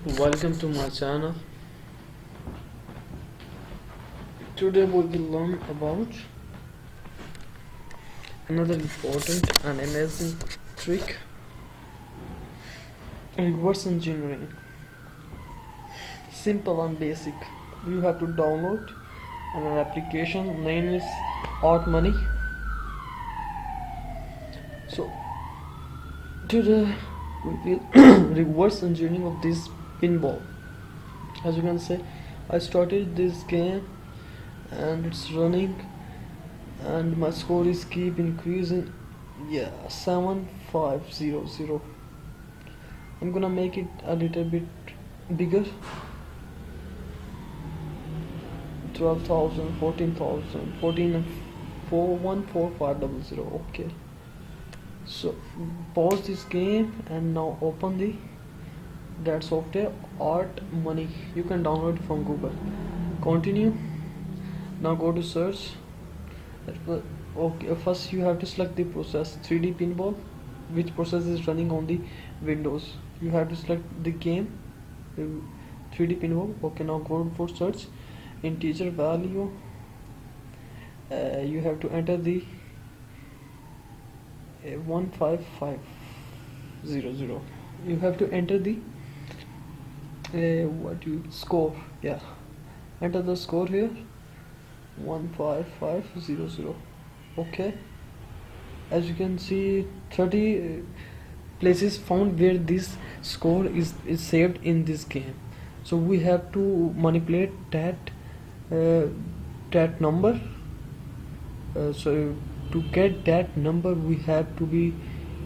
Welcome to my channel. Today we will learn about another important and amazing trick, reverse engineering. Simple and basic. You have to download an application, name is Art Money. So today we will reverse engineering of this pinball. As you can see, I started this game and it's running and my score is keep increasing. 7500. I'm gonna make it a little bit bigger. 12,000, 14,000, 14 and 414500. Okay, so pause this game and now open that software Art Money. You can download it from Google. Continue. Now go to search. Okay, first you have to select the process 3D pinball, which process is running on the Windows. You have to select the game 3D pinball. Okay, now go for search integer value. You have to enter the 15500. You have to enter the score. Enter the score here, 15500. Okay, as you can see 30 places found where this score is saved in this game. So we have to manipulate that number. So to get that number we have to be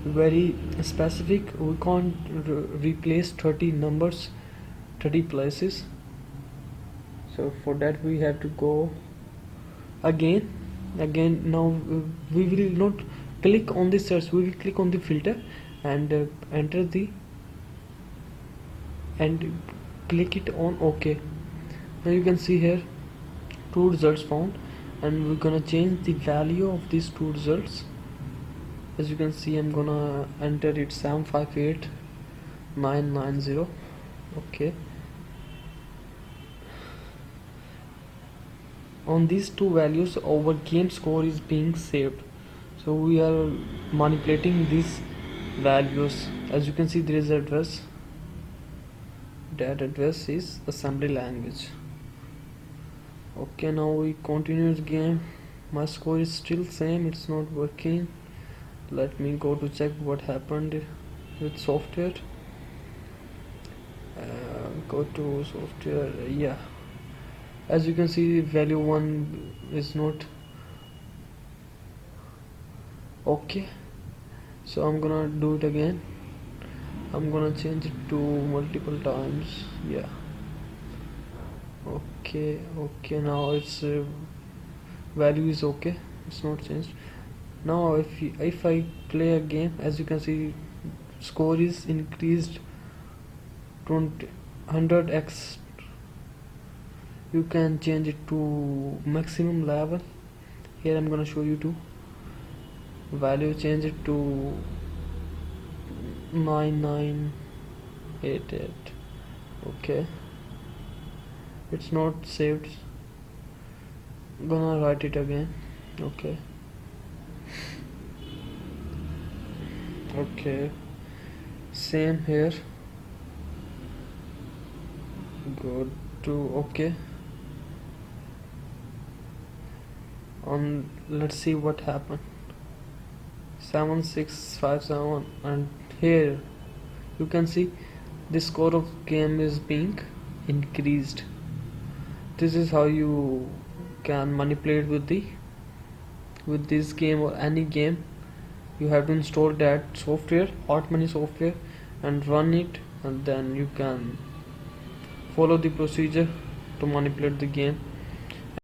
very specific. We can't replace 30 numbers, 30 places. So for that we have to go again. Now we will not click on the search, we will click on the filter and enter the and click it on OK. Now you can see here 2 results found, and we're gonna change the value of these 2 results. As you can see, I'm gonna enter it 758990. Okay, on these 2 values our game score is being saved, so we are manipulating these values. As you can see, there is address. That address is assembly language. Okay, now we continue the game. My score is still same, it's not working. Let me go to check what happened with software. Go to software. As you can see, value 1 is not okay, so I'm gonna do it again. I'm gonna change it to multiple times. Okay, now its value is okay, it's not changed. Now if I play a game, as you can see, score is increased 100x. You can change it to maximum level. Here I'm gonna show you to value, change it to 9988. okay, it's not saved. Gonna write it again. Okay, same here. Go to OK. Let's see what happened. 7657, and here you can see the score of game is being increased. This is how you can manipulate with this game or any game. You have to install that software, Art Money software, and run it, and then you can follow the procedure to manipulate the game.